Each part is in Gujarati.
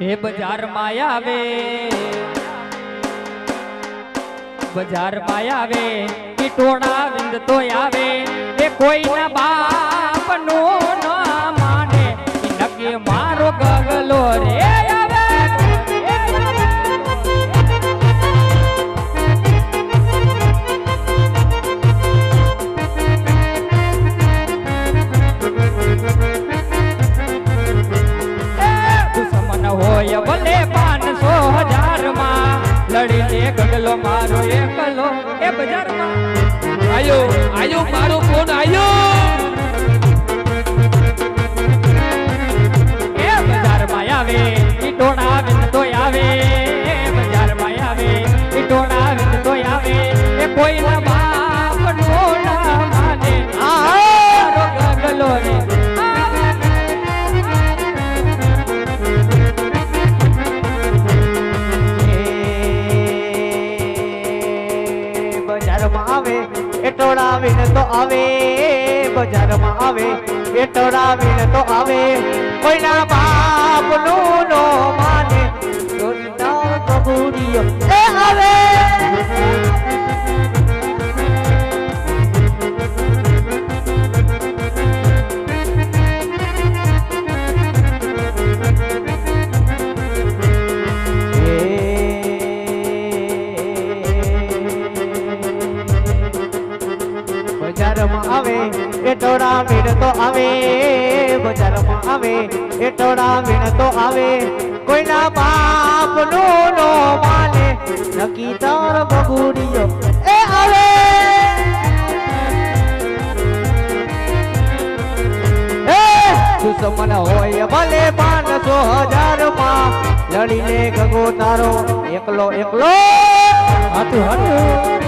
એ બજારમાં આવે ટોળા વિંદ તો આવે એ કોઈના બાપ નું ના માને નકે મારો ગગલો રે આવે દુશ્મન હોય ભલે 500,000 માં લડી લે ગગલો મારો એકલો એ બજારમાં આયો આયો મારો ફોન આયો એ બજારમાં આવે ટોળા વિંદ તો આવે બજારમાં આવે ટોળા વિંદ તો આવે એ કોઈના બાપ ટોળા માને મારો ગગલો રે ટોળા વિન તો આવે બજારમાં આવે એ ટોળા વિન તો આવે કોઈના બાપ નું નો માને બબુડીઓ એ આવે બજારમાં આવે એ ટોળા વીણ તો આવે બજારમાં આવે એ ટોળા વીણ તો આવે કોઈના બાપ નું નો માને નકી તાર બબુડીઓ એ આવે દુશ્મન હોય ભલે 500,000 માં લડી લે ગગો તારો એકલો એકલો હાથું હાથું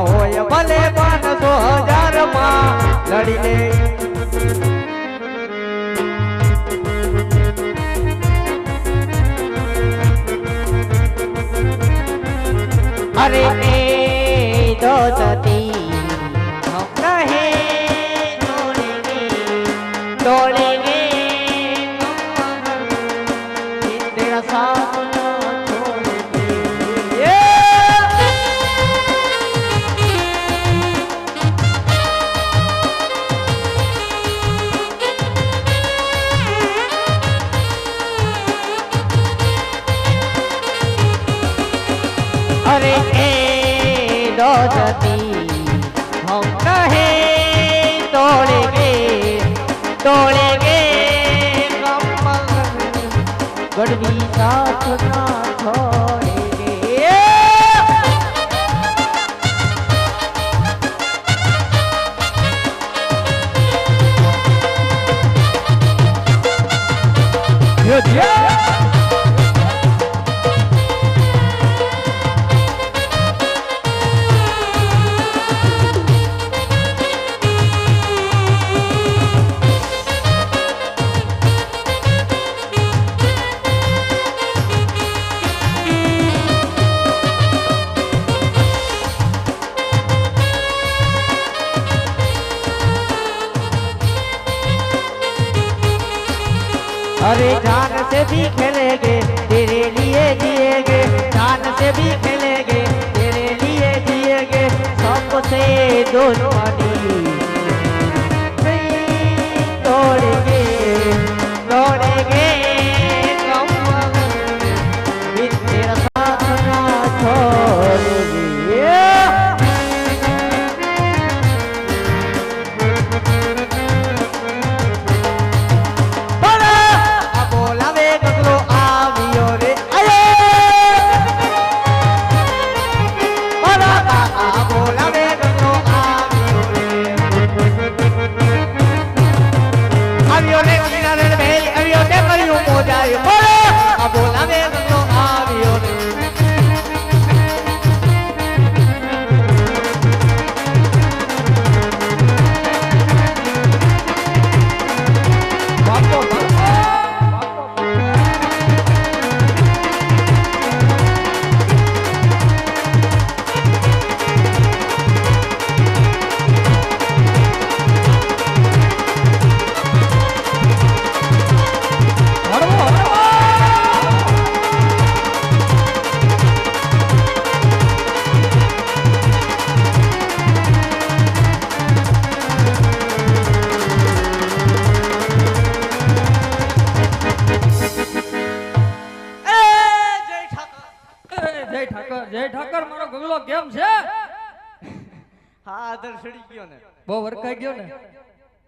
હોય ભલે 500,000 માં લડી લે અરે એ દોસ્તી હમ નહીં તોડેંગે તેરા સાથ अरे ए दोस्ती हम नहीं तोड़ेंगे गढ़वी साथ ना छोड़ेंगे अरे जान से भी खेलेंगे तेरे लिए जिएंगे जान से भी खेलेंगे तेरे लिए जिएंगे सबसे दुश्मनी तोड़ेंगे तोड़ेंगे तेरा साथ ना छोड़ेंगे બગલો કેમ છે? હા આદર સડી ગયો ને. બહુ વરખાઈ ગયો ને.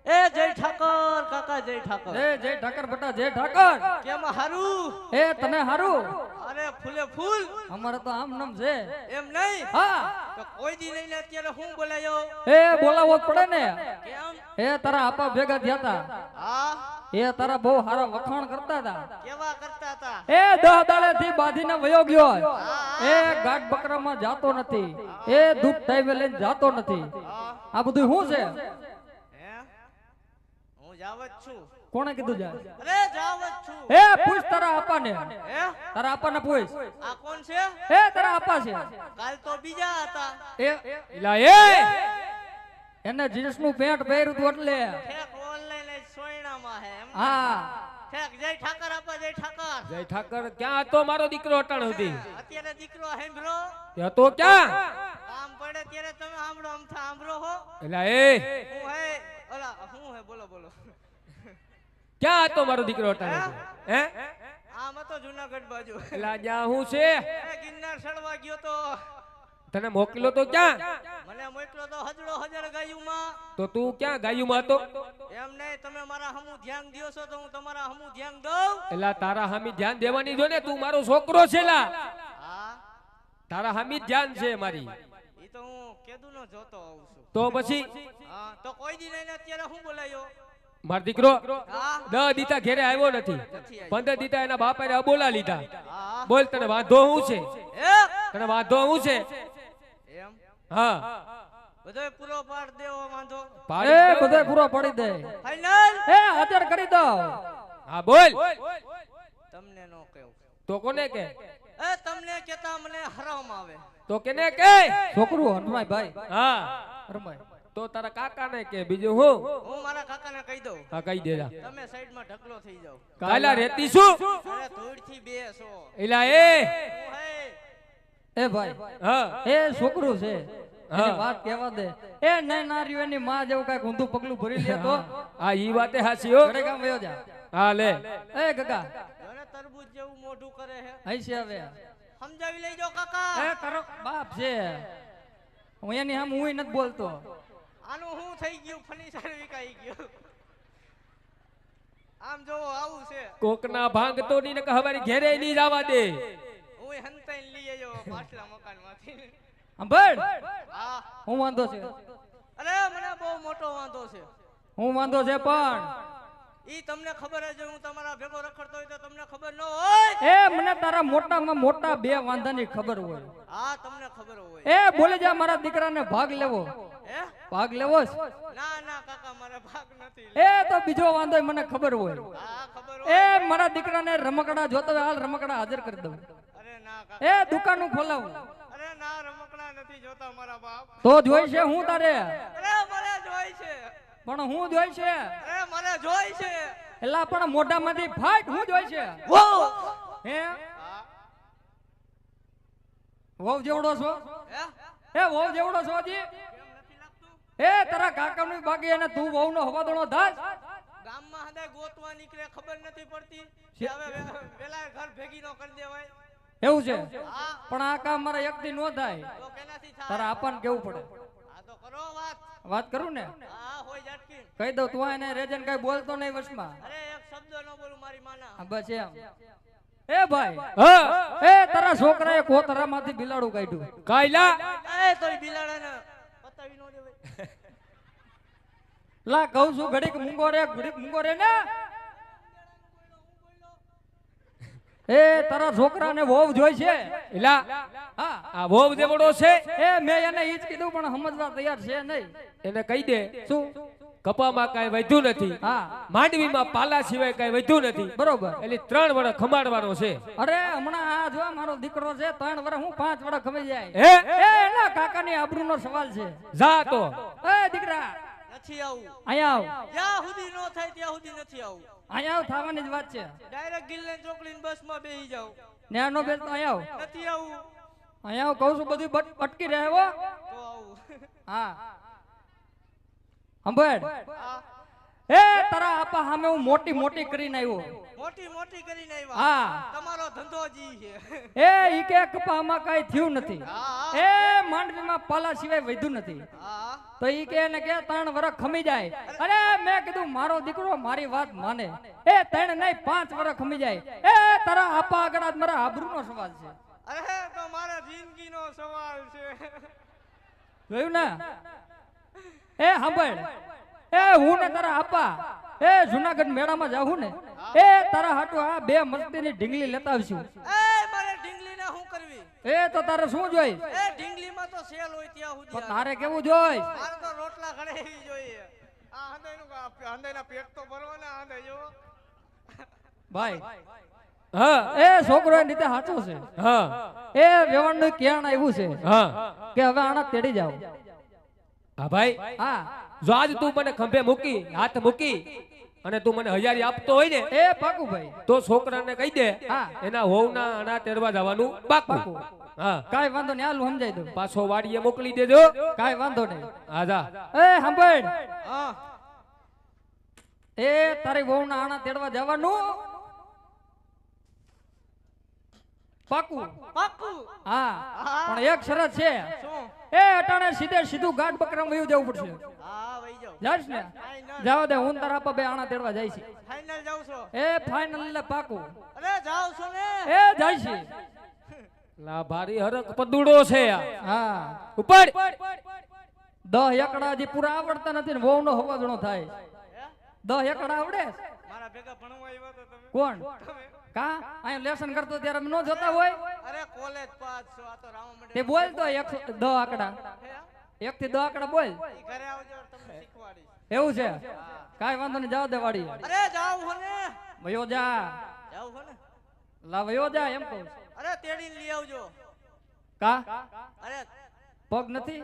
એ જય ઠાકર કાકા, જય ઠાકર. એ જય ઠાકર બેટા, જય ઠાકર. કેમ હારું? એ તને હારું? અરે ફૂલે ફૂલ. અમારે તો આમ નામ છે. એમ નહીં? હા. તો કોઈ દી લઈને અત્યારે હું બોલાયો? એ બોલાવો જ પડે ને. કેમ? એ તારા આપા ભેગા થયા હતા. હા. એ તારા બહુ સારા વખાણ કરતા હતા. કેવા કરતા હતા? એ 10 દાડે થી બાંધીને વયો ગયો. એ ગાઢ બકરામાં જાતો નથી. એ દૂધ ટાઈમે લઈને જાતો નથી. આ બધું શું છે? હું જાવ જ છું. કોણે કીધું જા? અરે જાવ જ છું. એ પૂછ તારા આપાને. તારા આપાને પૂછ. આ કોણ છે? એ તારા આપા છે. કાલ તો બીજા હતા. એલા એ એને જીન્સ નું પેન્ટ પહેર્યું હતું એટલે. ઠેક ઓનલાઈન સોયણામાં હે એમ. હા. ઠેક જય ઠાકર આપા, જય ઠાકર. જય ઠાકર ક્યાં હતો મારો દીકરો અટાણ હતી? અત્યારે દીકરો સાંભળો. એ તો ક્યાં? કામ પડે ત્યારે તમે સાંભળો, અમથા સાંભળો હો. એલા એ હું હે ઓલા હું હે બોલો બોલો. ક્યાં હતો મારો દીકરો અટાણ? હે આમ હતો જુનાગઢ બાજુ. એલા જ્યાં હું છે ગિરનાર ચડવા ગયો તો. તને મોકલ્યો તો ક્યાં? મને મોકલો તો હજડો હજર ગાયુમાં. તો તું ક્યાં ગાયુમાં હતો? એમ નહીં, તમે મારા હમુ ધ્યાન દ્યો છો તો હું તમારા હમુ ધ્યાન દઉં. એલા તારા હામી ધ્યાન દેવાની જો ને, તું મારો છોકરો છે લા. હા. તારા હામી ધ્યાન છે મારી. ઈ તો હું કેદું નો જોતો આવું છું. તો પછી હા તો કોઈ દી નહીં અત્યારે હું બોલાયો? મારો દીકરો હા. 10 દીતા ઘેરે આવ્યો નથી. 15 દીતા એના બાપાએ અબોલા લીધા. હા. બોલ તને વાંધો હું છે? એ તને વાંધો હું છે? એમ હા બધોય પૂરો પાડ દેવો વાંધો. એ બધો પૂરો પડી દે. ફાઈનલ. એ હાજર કરી દો. હા બોલ. તમને નો કહું. તો કોને કે? એ તમને કેતા મને હરામ આવે. તો કેને કે? છોકરું હરમાય ભાઈ. હા હરમાય. તો તારા કાકાને કે બીજું હું? હું મારા કાકાને કહી દઉં. હા કહી દેજા. તમે સાઈડમાં ઢગલો થઈ જાવ. કાલા રેતી શું? અરે ધૂળ થી બેસો. એલા એ હું હે એ ભાઈ. હા એ છોકરું છે. હા. એની વાત કહેવા દે. એ નહીં નાર્યું એની માં જેવું કઈક ઊંધું પગલું ભરી લે તો હા ઈ વાતે હાચી હો. ઘરે ગામ વયો જા. હા લે. એ ગગા જોને તરબૂચ જેવું મોઢું કરે હે. હઈ છે હવે. સમજાવી લેજો કાકા. એ તારો બાપ છે. હું એની સામે હું નથી બોલતો. આનું હું થઈ ગયું? ફર્નિચર વિકાઈ ગયું. આમ જો આવું છે. કોકના ભાંગ તો ની ને હવારી ઘેરે નહીં જવા દે. હું હંતાઈને લઈ આવ્યો પાછલા મકાનમાંથી. સાંભળ. હા. હું વાંધો છે? અરે મને બહુ મોટો વાંધો છે. હું વાંધો છે પણ ઈ તમને ખબર જ હું તમારા ભેગો રખડતો હોય તો તમને ખબર ન હોય. એ મને તારા મોટામાં મોટા 2 વાંધાની ખબર હોય. હા તમને ખબર હોય. એ બોલે જા મારા દીકરાને ભાગ લેવો. હે? ભાગ લેવો છે? ના ના કાકા મારે ભાગ નથી. એ તો બીજો વાંધો મને ખબર હોય. હા ખબર હોય. એ મારા દીકરાને રમકડા જોતો હોય હાલ રમકડા હાજર કરી દઉં. અરે ના કાકા. એ દુકાન ખોલાવું. અરે ના રમકડા નથી જોતા મારા બાપ. તો જોઈ છે હું તારે? અરે મને જોઈ છે. પણ હું જોઈ છે? અરે મને જોઈ છે. એલા પણ મોઢામાંથી ફાટ હું જોઈ છે? વો. હે હા. વહુ જેવડો છો? હે? એ વહુ જેવડો છો જી? કેમ નથી લાગતું? એ તારા કાકાનું બાકી અને તું વહુનો હવાદોણો થાસ. ગામમાં હદાય ગોતવા નીકળે ખબર નથી પડતી. કે હવે વેલા ઘર ભેગી નો કરી દેવાય. એવું છે? હા. પણ આ કામ મારા એકથી નો થાય. તો કેનાથી થાય? તારા આપાને કેવું પડે. હા તો કરો વાત. વાત કરું ને? હા હોય ઝટકી. કહી દઉં તું એને રેજન કઈ બોલતો નહીં વસમાં. અરે એક શબ્દ ન બોલું મારી માના. હા, બસ એમ. એ ભાઈ હા એ તારા છોકરાએ કોતરામાંથી બિલાડું કાઢ્યું. કાયલા એ તોય બિલાડાને પતાવી નો દેવાય. લા કહું છું ઘડીક મૂંગો રે ને. એ તારા છોકરાને વહુ જોઈ છે? એલા હા. આ વહુ દેવડો છે. એ મેં એને ઈ જ કીધું પણ સમજવા તૈયાર છે નહીં. એને કહી દે શું? કપામાં કાંઈ વધ્યું નથી. હા માંડવીમાં પાલા સિવાય કાંઈ વધ્યું નથી. બરોબર. એટલે 3 વર્ષ ખમાડવાનો છે. અરે હમણાં આ જો મારો દીકરો છે 3 વર્ષ હું 5 વર્ષ ખવાઈ જાય. હે એ એના કાકાની આબરૂનો સવાલ છે. જા તો નથી દીકરા આવું. અહીંયા આવ. જ્યાં સુધી નો થાય ત્યાં સુધી નથી આવું. અહીંયા આવ થવાની જ વાત છે. ડાયરેક્ટ ગિલ્લેન ચોકડીની બસમાં બેહી જાવ. ન્યાનો બેસ તો અહીંયા આવ. નથી આવું. અહીંયા આવ કહું છું બધું અટકી રહે હો. તો આવું. હા સાંભળ. હા. એ તારા આપા સામે હું મોટી મોટી કરીને આવ્યો. મોટી મોટી કરીને આવ્યા. હા તમારો ધંધો જી છે. એ ઈ કે કપામાં કઈ થયું નથી. હા. એ માંડવીમાં પાલા સિવાય વધ્યું નથી. હા. તો ઈ કે ને કે 3 વર્ષ ખમી જાય. અરે મેં કીધું મારો દીકરો મારી વાત માને. એ 3 નહીં 5 વર્ષ ખમી જાય. એ તારા આપા આગળ આજ મારા આબરૂનો સવાલ છે. અરે તો મારા જિંદગીનો સવાલ છે. જોયું ને? એ સાંભળ, એ હું ને તારા આપા એ જુનાગઢ મેળામાં જાઉં ને, એ તારા હાટુ આ 2 મસ્તીની ઢીંગલી લેતા આવશું. એ મારે ઢીંગલીને શું કરવી? એ તો તારે શું જોઈ? એ ઢીંગલીમાં તો સેલ હોય ત્યાં તો સુધી. તારે કેવું જોઈ? મારે તો રોટલા ઘડેવી જોઈએ. આ હંધાઈના પેટ તો ભરવાના હંધાઈ જો. ભાઈ હા એ છોકરો એ રીતે સાચો છે. હા એ વેવણનું ક્યાણ આવ્યું છે હા કે હવે આના તેડી જાવ. હા ભાઈ, હા જો આજ તું મને ખંભે મૂકી, હાથ મૂકી અને તું મને હજારી આપતો હોય ને, એ પાકું ભાઈ, તો છોકરાને કહી દે હા. એના હોવના આના તેડવા જવાનું પાકું. પાકું. હા, કાઈ વાંધો નહીં, હાલ સમજાઈ દઉં. પાછો વાડીએ મોકલી દેજો. કાઈ વાંધો નહીં. હા જા. એ સાંભળ, હા. એ તારી વહુના આણા તેડવા જવાનું પાકું. પાક્કું. હા હા. પણ એક શરત છે. શું? એ અટાણે સીધું ગાઢ બકરામાં વયું જવું પડશે. હા વઈ જાવ. જાશ ને? જાવ દે, હું તારા આપા 2 આણા તેડવા જાય છે. ફાઇનલ જાવ છો? એ ફાઇનલ એટલે પાકું. અરે જાવ છો ને? એ જાય છે. લા ભારી હરક પદુડો છે આ. હા ઉપર 10 એકડા હજી પૂરા આવડતા નથી ને વહુનો હવાજણો થાય. હે? 10 એકડા આવડે? મારા ભેગા ભણવા આવ્યા તો તમે? કોણ? કા અહીં લેસન કરતો ત્યારે ન જોતા હોય? અરે કોલેજ પાસ છો, આ તો રામા મંડળ. તે બોલ તો 10 આંકડા, હે? 1 થી 10 આંકડા બોલ. ઈ ઘરે આવજો તમને શીખવાડીશ. એવું છે? કાઈ વાંધો નહીં, જાવ દે વાડી. અરે જાવ હો ને? વયો જા. જાવ હો ને? લા વયો જા એમ કહું. અરે તેડીને લઈ આવજો. કા અરે પગ નથી?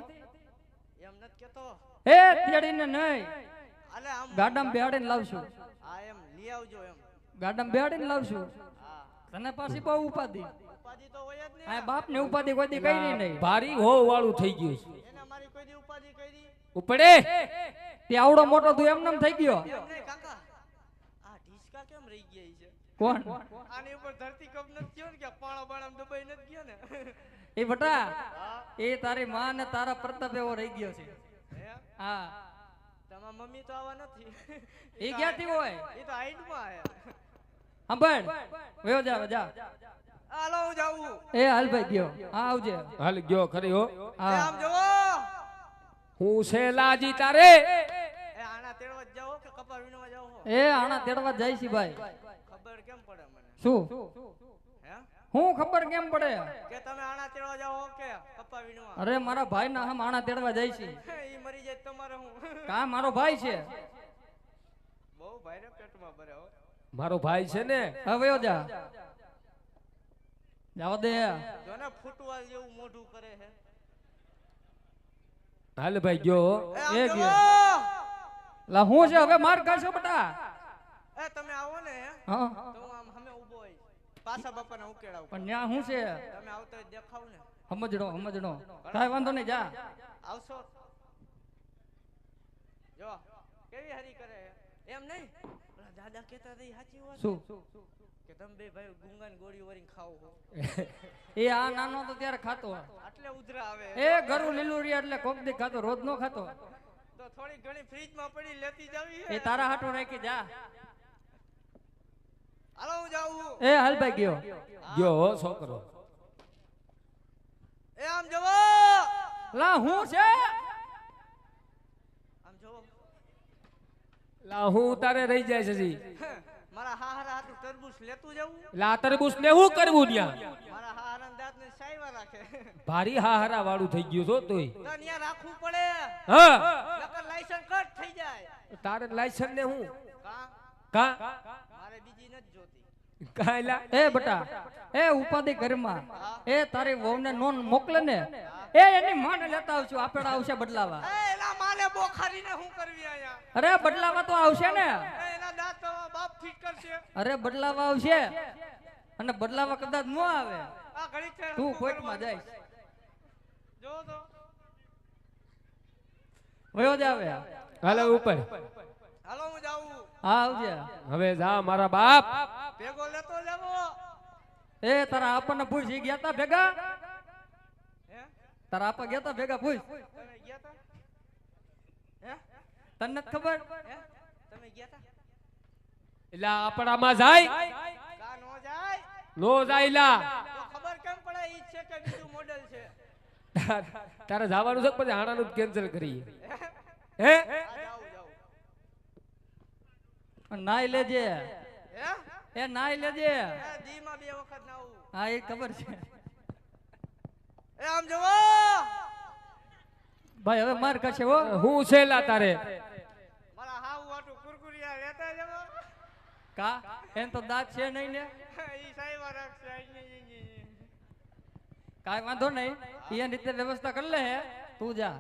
એમ નત કેતો. એ તેડીને નહીં, અલે આમ ગાડામાં બેહાડીને લાવશું. હા એમ લઈ આવજો એમ. ગાડામાં બેહાડીને લાવશું. હા. તને પાછી બહુ ઉપાધિ. ઉપાધિ તો હોય જ ને. આ બાપ ની ઉપાધિ કોઈ દી કરી નહીં. ભારી હોવ વાળું થઈ ગયું છે. એને મારી કોઈ દી ઉપાધિ કરી? ઉપડે તે આવડો મોટો તું એમનેમ થઈ ગયો. એમ નહીં કાકા. આ ઢીસકા કેમ રહી ગયા ઈ છે? કોણ? આની ઉપર ધરતી કપ નથી ગયો ને કે પાણો બાણામાં દબાઈ નથી ગયો ને? એ બટા, એ તારી માં ને તારા પ્રતાપ એવો રહી ગયો છે. હે? હા, તમારા મમ્મી તો આવા નથી. એ ક્યાંથી હોય? એ તો હાઈટમાં આયા. સાંભળ, વયો જા જા. હાલો હું જાઉં. એ હાલ ભાઈ ગયો. હા આવજે. હાલ ગયો ખરી હો. એ હા આમ જોવો. હું છે લાજી તારે. એ આના તેડવા જ જાઓ કે કપા વીણવા જાઓ છો? એ આણા તેડવા જાય છે ભાઈ. ખબર કેમ પડે મને? શું હે? હું ખબર કેમ પડે? કે તમે આના તેડવા જાઓ કે કપા વીણવા? અરે મારા ભાઈ ના હમ આણા તેડવા જાય છે. ઈ મરી જાય તો તમારે હું? કા મારો ભાઈ છે. બહુ ભાઈને પેટમાં ભરે હો. મારો ભાઈ છે ને. હવે વયો જા. જાવ દે. જોને ફૂટવાલ જેવું મોઢું કરે છે. હાલ ભાઈ ગયો. એ આમ એ જોવો. ગયો. લા હું છે હવે માર કરશો બટા. એ તમે આવો ને હા તો હું આમ સામે ઊભો હોય. પાછા બાપાને ઉકેડાવું. પણ ન્યા હું છે? તમે આવતો હોય દેખાવ ને. સમજણો સમજણો. કાઈ વાંધો નહીં, જા. આવશો? જો કેવી હરી કરે છે. એમ નહીં ઓલા દાદા કહેતા હતા ઈ સાચી વાત શું? કે તમે બે ભાઈ ગુંગાન ગોળી વરીને ખાઓ છો. એ આ નાનો તો ત્યારે ખાતો. આટલે ઉધરા આવે. એ ગરું લીલું રી એટલે કોક દી ખાતો, રોજ નો ખાતો. તો થોડી ઘણી ફ્રીજમાં પડી લેતી જાવી એ છે. તારા હાટો રાખી જા. હાલો હું જાઉં. એ હાલ ભાઈ ગયો. ગયો હો છોકરો. એ આમ જોવો. લા હું છે? આમ જોવો. લા હું તારે રહી જાય છે જી. મારા હારા હાટું તરબૂચ લેતું જવું. લા તરબૂચ ને હું કરવું ન્યા? મારા હારા દાંત ને સાયવા રાખે. ભારી હારા વાળું થઈ ગયું છો તોય. તો ન્યા રાખવું પડે. હા, નકર લાયસન્સ કટ થઈ જાય. તારે લાયસન્સ ને હું કા કા મારે બીજી નથી જોતી. કાયલા એ બટા, એ ઉપાધિ ઘરમાં એ તારી વહુને નોન મોકલે ને, એ એની માને લેતા આવશું. આપેડા આવશે બદલાવા. એ એના માને બોખારીને શું કરવી આયા? અરે બદલાવા તો આવશે ને. એ એના દાંત તો બાપ ફિટ કરશે. અરે બદલાવા આવશે. અને બદલાવા કદાચ ન આવે આ ઘડી છે તું કોઈટમાં જાય. જો તો વયો જ આવે. હાલ હવે ઉપર. હાલો હું જાઉં. હા આવજે. હવે જા મારા બાપ. ભેગો લેતો જાવો. એ તારા આપણને પૂછ ઈ ગયા તા ભેગા? હે તારા આપા ગયા તા ભેગા પૂછ. તમે ગયા તા? હે તને નથી ખબર? હે તમે ગયા તા? એટલે આપણામાં જાય કા નો જાય? નો જાય લા. તો ખબર કેમ પડે ઈ છે કે બીજું મોડેલ છે? તારે જવાનું છે પછી હાણાનું કેન્સલ કરીએ. હે આ જાવું જાવું. નાઈ લેજે. હે એ નાઈ લેજે. એ દી માં 2 વખત નાવું. હા એ ખબર છે. એ આમ જવો. ભાઈ હવે માર કરશે હો. હું છે લા તારે? મારા હાવ વાટું કુરકુરિયા લેતા જાવો. કા એમ તો દાંત છે નહીં ને. ઈ સાહેબ રાખશે કાંઈ વાંધો નહીં. એ રીતે વ્યવસ્થા કરી લે હે. તું જા.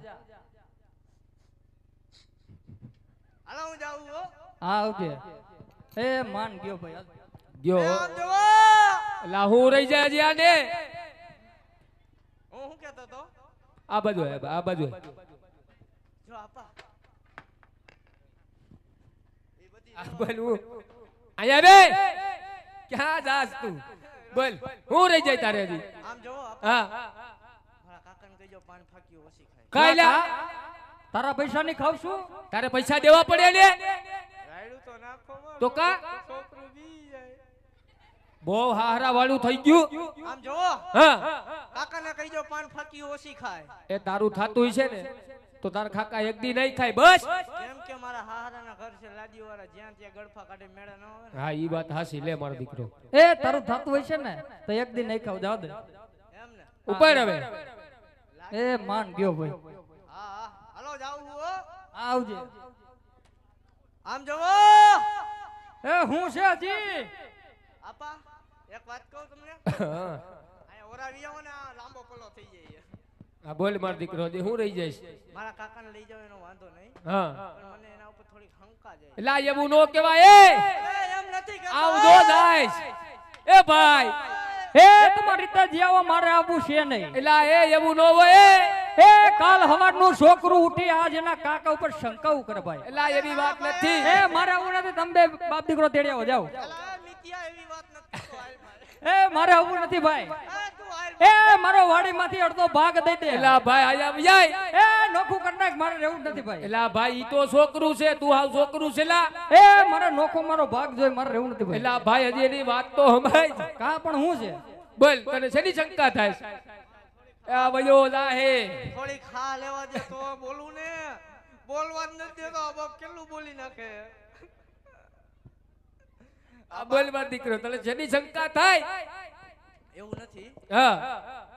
હાલો હું જાઉં હો. હા આવજે. એ માન ગયો ભાઈ હાલ. ગયો. એ આમ જવો. લા હું રહી જાય હજી આને. હું શું કહેતો તો? આ બાજુ આ બાજુ. જો આપા એ બધી આ બોલું આયા રે. ક્યાં જાસ તું? બોલ હું રહી જાય તારે હજી? આમ જવો આપા. હા મારા કાકાને કહેજો પાન ફાક્યું ઓછી ખાય. કાઈ લા. તારા પૈસા ની ખાવ છું? તારે પૈસા દેવા પડે ને. રાયડું તો નાખો માં. તો કા છોકરું બી જાય. બહુ હારા વાળું થઈ ગયું. આમ જવો. હા કાકાને કહેજો પાન ફાક્યું ઓછી ખાય. એ તારું થાતું છે ને તો તાર ખાકા એક દી નહીં ખાય બસ. કેમ કે મારા હારાના ઘર છે લાડીઓ વાળા જ્યાં ત્યાં ગળફા કાઢે મેળા ન હોય ને. હા ઈ વાત હાસી લે મારો દીકરો. એ તારું થતું હોય છે ને તો એક દી નહીં ખાવ જાવ દે. એમ ને. ઉપર હવે એ માન ગયો ભાઈ. હા હા હાલો જાઉં હું હો. આવજે. આમ જવો. એ હું છે હજી. આપા એક વાત કહું તમને. હા અહીંયા ઓરાવી આવો ને આ લાંબો પલ્લો થઈ જાય. આ બોલ મારો દીકરો હજી હું રહી જઈશ. મારા કાકાને લઈ જાવ એનો વાંધો નહીં. હા પણ મને એના ઉપર થોડી હંકા જાય. એટલે એવું નો કહેવાય. એ એમ નથી કહેતો. આવજો જાઈશ. એ ભાઈ એ તમારી રીતે જીવો મારે આવું છે નહીં. એટલે એ એવું નો હોય. એ કાલ હવારનું છોકરું ઉઠી આજ એના કાકા ઉપર શંકાવું કરે ભાઈ. એટલે એવી વાત નથી. એ મારે આવું નથી. તમે બે બાપ દીકરો તેડી આવો જાઓ. એલા મિત્યા એવી વાત નથી કરતો. હાલ મારે. એ મારે આવું નથી ભાઈ. એ તું હાલ. એ મારો વાડીમાંથી અડધો ભાગ દઈ દે. એટલે ભાઈ આયા જાય. એ નોખું કરી નાખ. મારે રહેવું જ નથી ભાઈ. એટલે ભાઈ ઈ તો છોકરું છે તું હાવ છોકરું છે લા. એ મારે નોખો મારો ભાગ જોઈ મારે રહેવું નથી ભાઈ. એટલે ભાઈ હજી એની વાત તો હંભાય. કા પણ હું છે? બોલ તને શેની શંકા થાય છે? આ વયો જાહે. થોડી ખા લેવા દે તો બોલું ને. બોલવા જ નથી દેતો. બાપ કેટલું બોલી નાખે. આ બોલ મારો દીકરો તને શેની શંકા થાય? એવું નથી. હા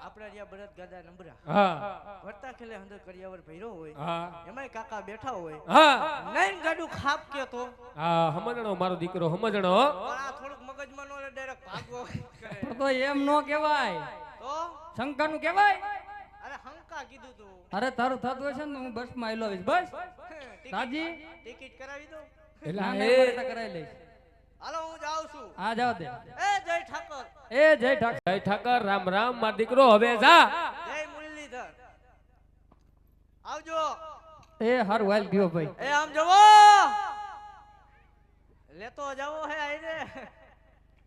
આપણે જ્યાં બળદ ગાડા નંબરા હા ભરતા ખેલે અંદર કરિયાવર ભર્યો હોય. હા એમાંય કાકા બેઠા હોય. હા નહીં ગાડું ખાપ કે તો. હા સમજણો મારો દીકરો સમજણો. પણ આ થોડુંક મગજમાં નો લે ડાયરેક્ટ ભાગવો કરે. પણ તો એમ નો કહેવાય. તો શંકાનું કહેવાય. અરે હંકા કીધું તું. અરે તારું થતું હોય છે ને તો હું બસમાં આવેલો આવીશ. બસ સાજી ટિકિટ કરાવી દો. એટલે ના, એ ના, મારે તો કરાવી લઈશ. હાલો હું જાઉં છું. હા જાવ દે. એ જય ઠાકર. એ જય ઠાકર. જય ઠાકર રામ રામ મારો દીકરો હવે જા. જય મુરલીધર. આવજો. એ હારું હાલ ગયો ભાઈ. એ આમ જવો. લેતો જાવો હે આઈને.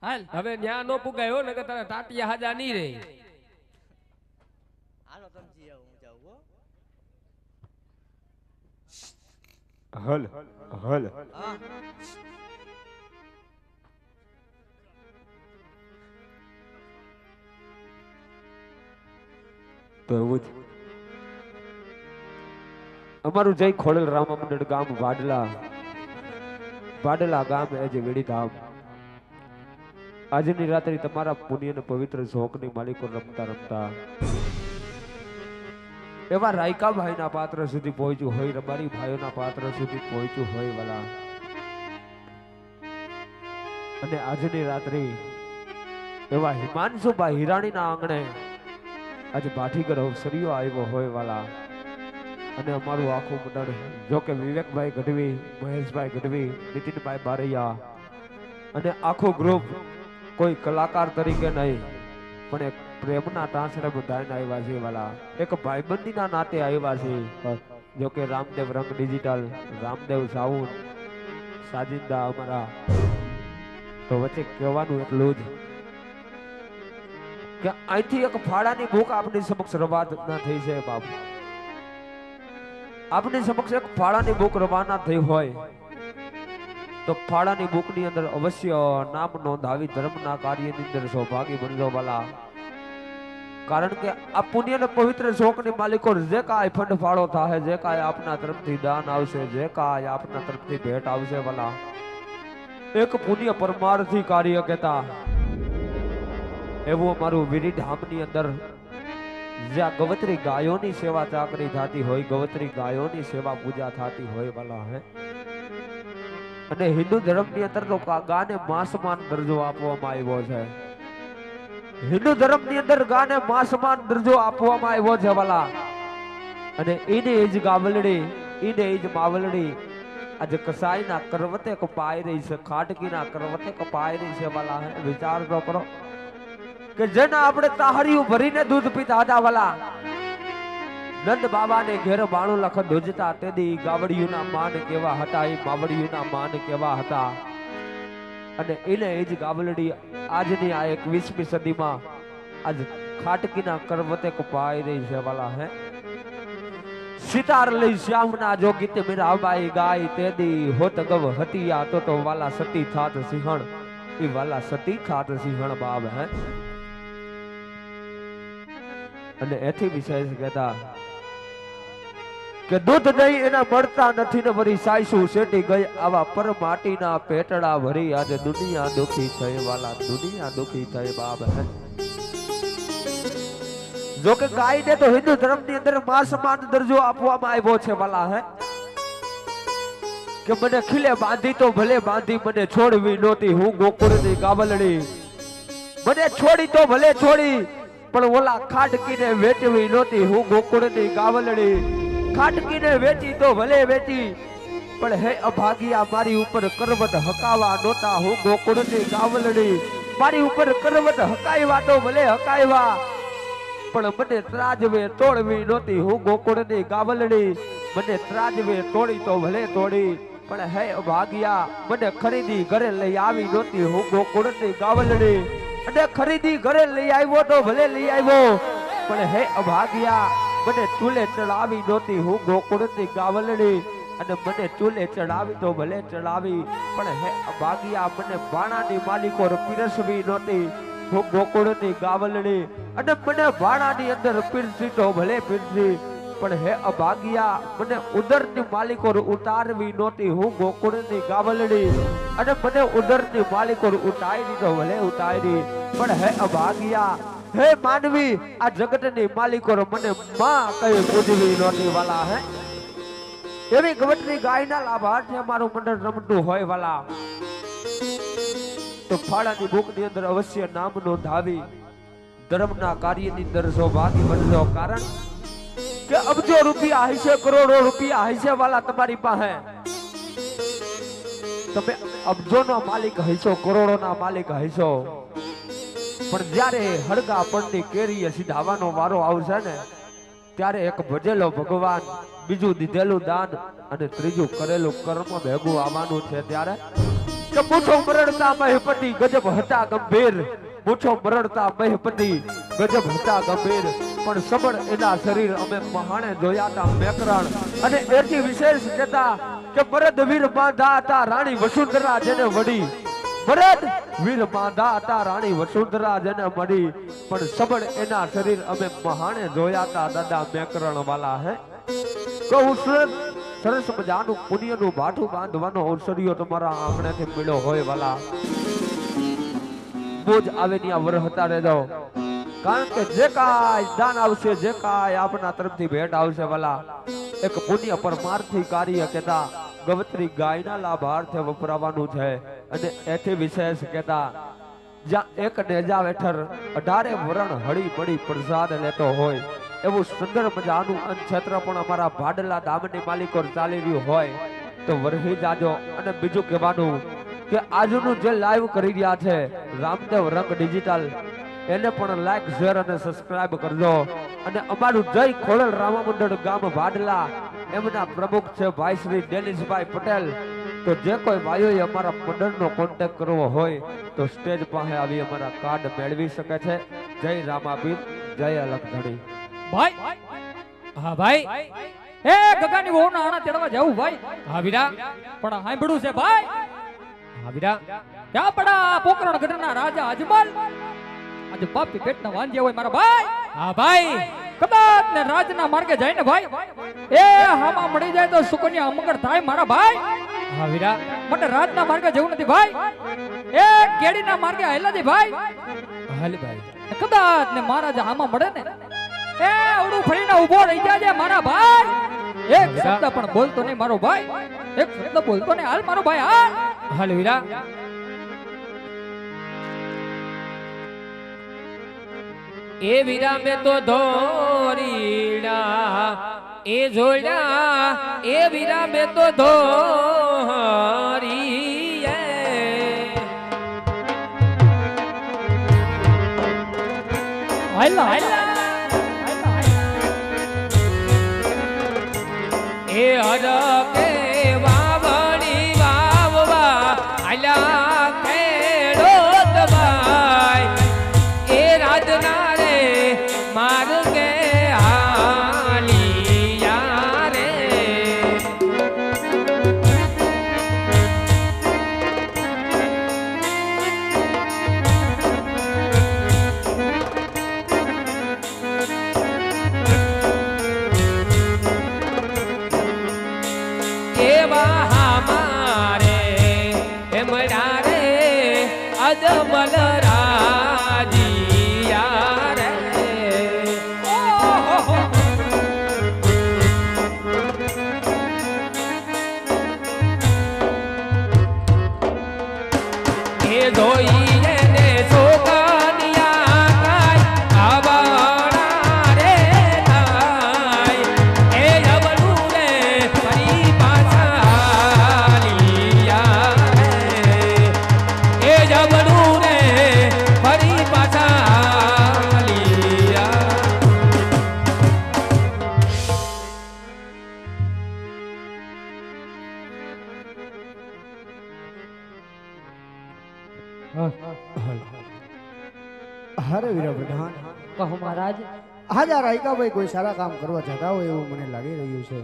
હાલ. હવે ન્યા નો પુગાયો ને કે તારા ટાટિયા હાજા નહીં રે. હાલો તમે જી આવો હું જાઉં હો. હલ હલ હા. તો એવું જ અમારું જય ખોડલ રામ મંડળ ગામ વાડલા ગામ એ જે વેડી ધામ આજની રાત્રે તમારા પુણ્ય ને પવિત્ર શોકની માલિકો રમતા રમતા એવા રાયકા ભાઈના પાત્ર સુધી પહોંચ્યું હોય, રબારી ભાઈઓના પાત્ર સુધી પહોંચ્યું હોય વાલા. અને આજની રાત્રે એવા હિમાંશુભાઈ હિરાણીના આંગણે આજે બાઠીગર અવસરીઓ આવ્યો હોય વાલા. અને અમારું આખું મંડળ જો કે વિવેકભાઈ ગઢવી, મહેશભાઈ ગઢવી, નીતિનભાઈ બારૈયા અને આખું ગ્રુપ કોઈ કલાકાર તરીકે નહીં પણ એક પ્રેમના ટાંસરે બધાને આવ્યા છે વાલા. એક ભાઈબંધીના નાતે આવ્યા છે. જો કે રામદેવ રંગ ડિજિટલ, રામદેવ સાઉન્ડ સાજિંદા અમારા તો વચ્ચે કહેવાનું એટલું જ કે અહીંથી એક ફાળાની ભૂખ આપણી સમક્ષ રવાના થઈ છે બાપુ. આપણી સમક્ષ એક ફાળાની ભૂખ રવાના થઈ હોય તો ફાળાની ભૂખની અંદર અવશ્ય નામ નોંધાવી ધર્મના કાર્યની અંદર સૌભાગી બનજો વાલા. કારણ કે આ પુણ્ય ને પવિત્ર શોકની માલિકો જે કાંઈ ફંડ ફાળો થાય, જે કાંઈ આપના તરફથી દાન આવશે, જે કાંઈ આપના તરફથી ભેટ આવશે વાલા, એક પુણ્ય પરમાર્થી કાર્ય કહેતા એવું અમારું વીરી ધામની અંદર જ્યાં ગવત્રી ગાયોની સેવા ચાકરી થતી હોય, ગવત્રી ગાયોની સેવા પૂજા થતી હોય વાલા હે. અને હિન્દુ ધર્મની અંદર તો ગાને માસમાન દરજ્જો આપવામાં આવ્યો છે. હિન્દુ ધર્મની અંદર ગાને માસમાન દરજ્જો આપવામાં આવ્યો છે વાલા. અને એને જ ગાવલડી, એને જ માવલડી આજે કસાઈના કરવતે કપાઈ રહી છે, ખાટકીના કરવતે કપાઈ રહી છે વાલા હે. વિચાર તો કરો કે જેના આપણે તાહરીયું ભરીને દૂધ પીતા હતા વાલા, નંદ બાબાને ઘેર બાણું લખ ધોજતા તેદી ગાવડિયુંના માન કેવા હતા, એ માવડિયુંના માન કેવા હતા. અને એને એ જ ગાવલડી આજની આ 21મી સદીમાં આજ ખાટકીના કરવતે કપાઈ રહી છે વાલા હે. સિતાર લઈ શ્યામના જો ગીત મીરાબાઈ ગાય તેદી હોત ગવ હતિયા તો વાલા સતી થાત સિંહણ, એ વાલા સતી થાત સિંહણ બાબ હે. અને એથી વિશેષ કહેતા કે દૂધ નહીં એના મળતા નથી ને વરી સાઈસુ શેટી ગઈ આવા પર માટીના પેટડા ભરી આજે દુનિયા દુખી થઈ વાલા, દુનિયા દુખી થઈ બાબ હે. જો કે ગાયને તો હિન્દુ ધર્મની અંદર માસમાન દરજ્જો આપવામાં આવ્યો છે વાલા હે. કે મને ખીલે બાંધી તો ભલે બાંધી, મને છોડવી નહોતી હું ગોકુળની ગાવલડી. મને છોડી તો ભલે છોડી પણ ઓલા ખાટકીને વેચવી નહોતી હું ગોકુળની ગાવલડી. ખાટકીને વેચી તો ભલે વેચી પણ હે અભાગિયા મારી ઉપર કરવત હકાવા નહોતા હું ગોકુળની ગાવલડી. મારી ઉપર કરવત હકાવ્યા તો ભલે હકાવ્યા પણ મને ત્રાજવે તોડવી નહોતી હું ગોકુળની ગાવલડી. મને ત્રાજવે તોડી તો ભલે તોડી પણ હે અભાગિયા મને ખરીદી ઘરે લઈ આવી નહોતી હું ગોકુળની ગાવલડી. અને ખરીદી ઘરે લઈ આવ્યો તો ભલે લઈ આવ્યો પણ હે અભાગિયા મને ચૂલે ચડાવી નહોતી હું ગોકુળની ગાવલડી. અને મને ચૂલે ચડાવી તો ભલે ચડાવી પણ હે અભાગિયા મને બાણાની માલિકો પીરસવી નહોતી હું ગોકુળની ગાવલડી. અને મને ભાણાની અંદર પીરસી તો ભલે પીરસી પણ હે અભાગિયા મને ઉદરની માલિકો ઉતારવી નહોતી હું ગોકુળની ગાવલડી. અને મને ઉદરની માલિકો ઉતારી તો ભલે ઉતારી પણ હે અભાગિયા હે માનવી આ જગતની માલિકો મને માં કઈ પૂજવી નહોતી વાલા હે. એવી ગવટની ગાયના લાભાર્થે અમારું મંડળ રમતું હોય વાલા તો ફાળાની ભૂખની અંદર અવશ્ય નામ નોંધાવી ધર્મના કાર્યની અંદર સૌભાગી બનજો. કારણ કે અબજો રૂપિયા હશે, કરોડો રૂપિયા હશે વાલા તમારી પાસે, તમે અબજોનો માલિક હશો, કરોડોના માલિક હશો પણ જ્યારે હળગા પણની કેરીએ સીધાવાનો વારો આવશે ને ત્યારે એક ભજેલો ભગવાન, બીજું દીધેલું દાન અને ત્રીજું કરેલું કર્મ ભેગું આવવાનું છે. ત્યારે કે મૂછો મરડતા મહેપતિ ગજબ હતા ગંભીર, મૂછો મરડતા મહેપતિ ગજબ હતા ગંભીર પણ સબળ એના શરીર અમે મહાણે જોયા હતા મેકરણ. અને એથી વિશેષ કહેતા કે મરદ વીર બાંધા હતા રાણી વસુંધરા જેને વડી, મરદ વીર બાંધા હતા રાણી વસુંધરા જેને મળી પણ સબળ એના શરીર અમે મહાણે જોયા હતા દાદા મેકરણ વાલા હે. કહું સરસ મજાનું પુણ્યનું ભાઠું બાંધવાનો અવસરિયો તમારા આંગણેથી મળ્યો હોય વાલા. બોજ આવે ની આ વરહતા રહેજો. કારણ કે જે કાંઈ દાન આવશે, જે કાંઈ આપના તરફથી ભેટ આવશે વાલા એક પુણ્ય પરમાર્થી કાર્ય કહેતા ગવત્રી ગાયના લાભાર્થે વપરાવાનું છે. અને એથી વિશેષ કહેતા જ્યાં એક નેજા વેઠર 18 વરણ હળી મળી પ્રસાદ લેતો હોય એવું સુંદર મજાનું અનક્ષેત્ર પણ અમારા ભાડલા ધામની માલિકો ચાલી રહ્યું હોય તો વરહી જાજો. અને બીજું કહેવાનું કે આજનું જે લાઈવ કરી રહ્યા છે રામદેવ રંગ ડિજિટલ એને પણ લાઈક, શેર અને સબસ્ક્રાઇબ કરજો. અને અમારું જય ખોડલ રામા મંડળ ગામ ભાડલા એમના પ્રમુખ છે ભાઈ શ્રી ડેનિશભાઈ પટેલ તો જે કોઈ ભાઈઓએ અમારા મંડળનો કોન્ટેક્ટ કરવો હોય તો સ્ટેજ પાસે આવી અમારા કાર્ડ મેળવી શકે છે. જય રામાપીર, જય અલખધણી. ભાઈ હા ભાઈ એ ગગાની વહુના આણા તેડવા જાવું ભાઈ. હા વીરા. પણ સાંભળ્યું છે ભાઈ હા વીરા. ક્યાં પડા પોકરણ ગઢના રાજા અજમલ આજે પાપી પેટના વાંજ્યા હોય મારા ભાઈ. હા ભાઈ. કદાચ ને રાજના માર્ગે જાય ને ભાઈ એ હામાં મળી જાય તો સુકન્યા અમંગળ થાય મારા ભાઈ. હા વીરા. મને રાજના માર્ગે જવું નથી ભાઈ, એ કેડીના માર્ગે હાલ્યા દી ભાઈ. હાલ ભાઈ. કદાચ ને મહારાજા હામાં મળે ને એ અવડું ફરીને ઊભો રહી જાજે મારા ભાઈ. એક શબ્દ પણ બોલતો નહીં મારો ભાઈ, એક શબ્દ બોલતો નહીં. હાલ મારો ભાઈ હાલ. હાલ વીરા. એ વીરા મેં તો ધોરીડા એ જોડ્યા એ વીરા મેં તો ધોરી હાલ હાલ એ હર કે વાવણી વાવવા આલ્યા ખેડોત ભાઈ એ રાજના રે માર્ગે હાલિયા રે. કેવા હમારે એમડા રે અદમલ રાજીયા રે. એ ધોઈને ને સોકનિયા કાય આવડા રે થાય એ જબલું રે ફરી પાછા લીયા રે. એ જબલું રે ફરી પાછા લીયા. અરે વીરા પ્રધાન, કહો મહારાજ. આજ આ રાયકાભાઈ કોઈ સારા કામ કરવા જતા હોય એવું મને લાગી રહ્યું છે.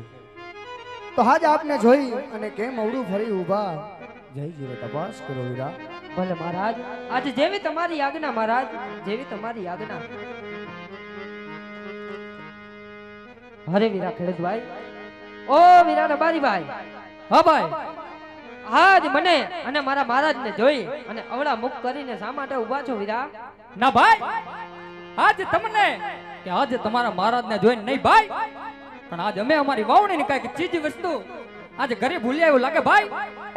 તો આજ આપને જોઈ અને કેમ અવડું ફરી ઊભા જયજીને તપાસ કરો વીરા. ભલે મહારાજ, આજે જેવી તમારી આજ્ઞા મહારાજ, જેવી તમારી આજ્ઞા. હરે વીરા ખેડૂતભાઈ, ઓ વીરા રબારી ભાઈ, હા ભાઈ. આજ મને અને મારા મહારાજને જોઈ અને અવળા મુખ કરીને શા માટે ઊભા છો વીરા? ના ભાઈ, આજ તમને કે આજે તમારા મહારાજને જોઈને નહીં ભાઈ, પણ આજ અમે અમારી વાવણીની કઈક ચીજ વસ્તુ આજે ઘરે ભૂલ્યા એવું લાગે ભાઈ.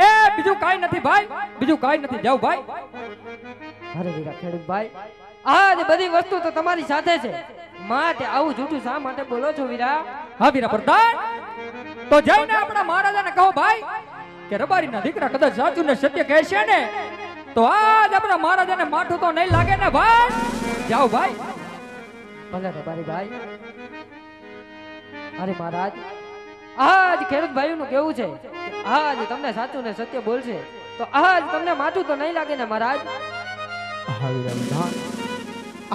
એ બીજું કાઈ નથી ભાઈ, બીજું કાઈ નથી. જાવ ભાઈ. અરે વીરા ખેડૂતભાઈ, આજ બધી વસ્તુ તો તમારી સાથે છે, માટે આવું જૂઠું શા માટે બોલો છો વીરા? હા વીરા પ્રધાન, તો જઈને આપણા મહારાજાને કહો ભાઈ કે રબારીના દીકરા કદાચ સાચું ને સત્ય કહેશે ને તો આજ આપણા મહારાજાને માઠું તો નહીં લાગે ને ભાઈ. જાઓ ભાઈ. ભલે રબારી ભાઈ. અરે મહારાજ, આજ ખેડૂત ભાઈઓનું કેવું છે કે આજ તમને સાચું ને સત્ય બોલશે તો આજ તમને માથું તો નહીં લાગે ને મહારાજ? હા વીરા પ્રધાન,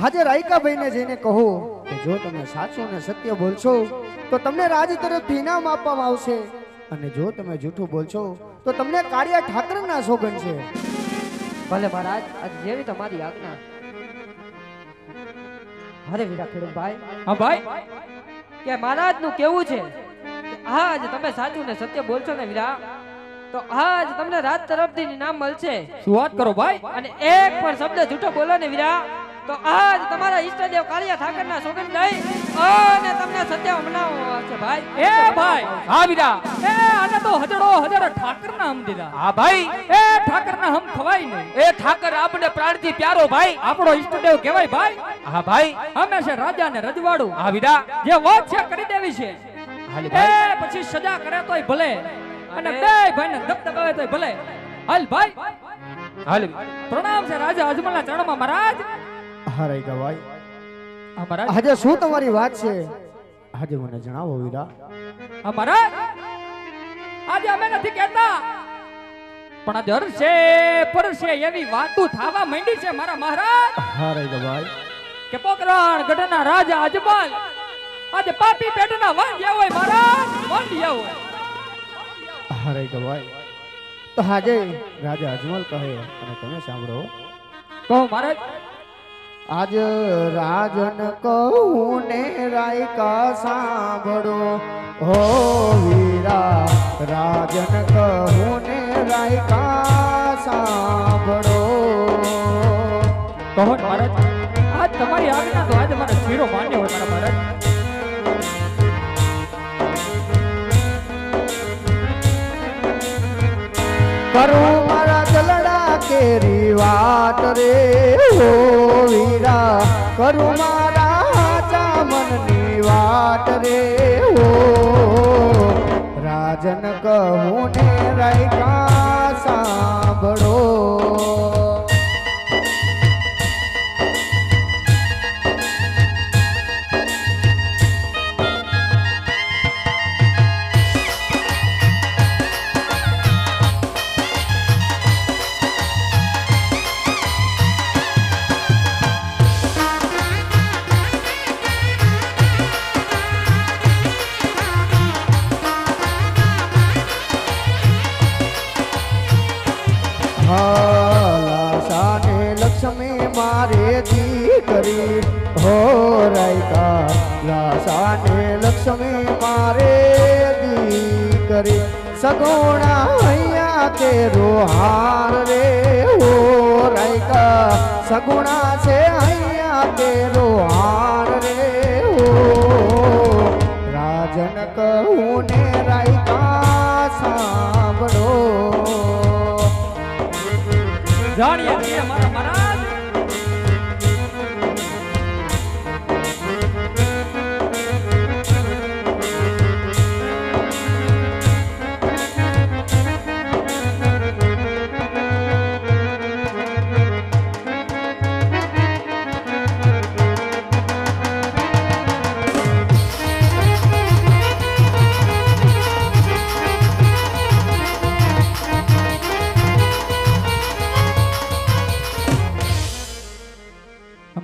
આજે રાયકાભાઈને જઈને કહો કે જો તમે સાચું ને સત્ય બોલશો તો તમને રાજ તરફથી ઇનામ આપવામાં આવશે, અને જો તમે જૂઠું બોલશો તો તમને કાળિયા ઠાકરના સોગન છે. ભલે મહારાજ, આજ જેવી તમારી આજ્ઞા. અરે વીરા ખેડૂત ભાઈ, હા ભાઈ. કે મહારાજ નું કેવું છે કે આજ તમે સાચું ને સત્ય બોલશો ને વીરા તો આજ તમને રાજ તરફથી ઇનામ મળશે, શું વાત કરો ભાઈ. અને એક પણ શબ્દ જૂઠો બોલો ને વીરા તો આજ તમારા ઈષ્ટદેવ કાળિયા ઠાકરના સોગંદ લઈ અને તમને સત્ય મનાવવામાં આવશે ભાઈ. એ ભાઈ, હા વીરા. એ આને તો હજારો ઠાકરના હમ દીધા. હા ભાઈ. એ ઠાકરના હમ ખવાય નહીં. એ ઠાકર આપણે પ્રાણથી પ્યારો ભાઈ. આપણો ઈષ્ટદેવ કહેવાય ભાઈ. હા ભાઈ. અમે છે રાજા ને રજવાડું. હા વીરા. જે વાત છે કરી દેવી છે. હાલ એ ભાઈ. પછી સજા કરે તોય ભલે અને બે ભાઈને દબદબાવે તોય ભલે. હાલ ભાઈ. હાલ. પ્રણામ છે રાજા અજમલના ચરણમાં મહારાજ. હા રાયકાભાઈ, હા મહારાજ. આજે શું તમારી વાત છે આજે મને જણાવો વીરા. હા મહારાજ, આજે અમે નથી કહેતા પણ આ જરશે પરશે એવી વાતો થવા માંડી છે મારા મહારાજ હા રાયકાભાઈ કે પોકરણ ગઢના રાજા અજમલ આજે પાપી પેટના વાંઢિયા હોય મહારાજ વાંઢિયા હોય હા રાયકાભાઈ તો આજે રાજા અજમલ કહે અને તમે સાંભળો કહો મહારાજ આજ રાજન કહું ને રાયકા સાંભળો હો વીરા રાજન કહું ને રાયકા સાંભળો કહો મહારાજ આજ તમારી આજ્ઞા તો આજે મારા શીરો માન્ય હોય મારા મહારાજ કરું મારા દલડા કેરી વાત રે હો વીરા કરું મારા ચામનની વાત રે હો રાજન કહું ને રાયકા સાંભળો લાસાને લક્ષ્મી મારે દીકરી હો રાયકા લાસાને લક્ષ્મી મારે દીકરી સગુણા અહીંયા કેરો હાર રે હો રાયકા સગુણા છે અહીંયા કેરો હાર રે હો રાજન કહું ને રાયકા સાંભળો જાણીએ છીએ મારા મહારાજ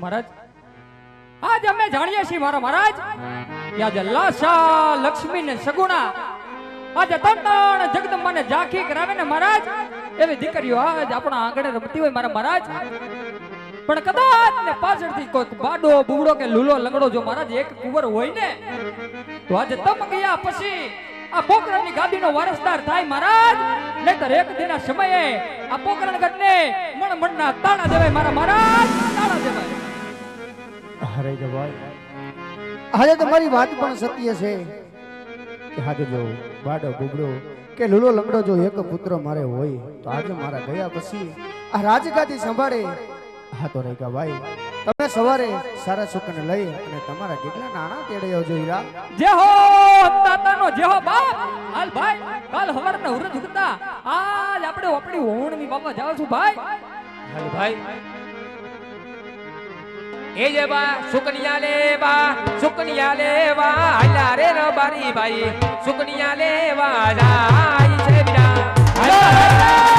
મહારાજ આજ અમે જાણીએ છીએ મારા મહારાજ કે આજે લાસા લક્ષ્મી ને સગુણા આજે તંતણ જગદંબાને ઝાંખી કરાવે ને મહારાજ એવી દીકરીઓ આજ આપણા આંગણે રમતી હોય મારા મહારાજ પણ કદાચ ને પાછળથી કોઈ બાડો બુગડો કે લૂલો લંગડો જો મહારાજ એક કુંવર હોય ને તો આજે તમ ગયા પછી આ પોકરણની ગાદીનો વારસદાર થાય મહારાજ નહીતર એક દિના સમયે આ પોકરણ ગઢને મણમણના તાળા દેવાય મારા મહારાજ તાળા દેવાય હરે જવાય આજે તમારી વાત પણ સત્ય છે કે આજે જો બાડો બુબડો કે લૂલો લંગડો જો એક પુત્ર મારે હોય તો આજે મારા ગયા પછી આ રાજગાદી સંભાળે હા તો રેગા ભાઈ તમે સવારે સારા સુકને લઈ અને તમારા કેટલા નાણા તેડ્યો જો હીરા જે હો દાતાનો જે હો બાપ હાલ ભાઈ કાલ હવારના ઉરજ ઉગતા આજ આપણે આપણી ઓવણની બાપા જાવ છું ભાઈ હાલ ભાઈ એ જે બા સુકનિયા લેવા હાલા રે રબારી ભાઈ સુકનિયા લેવા જાય છે બીરા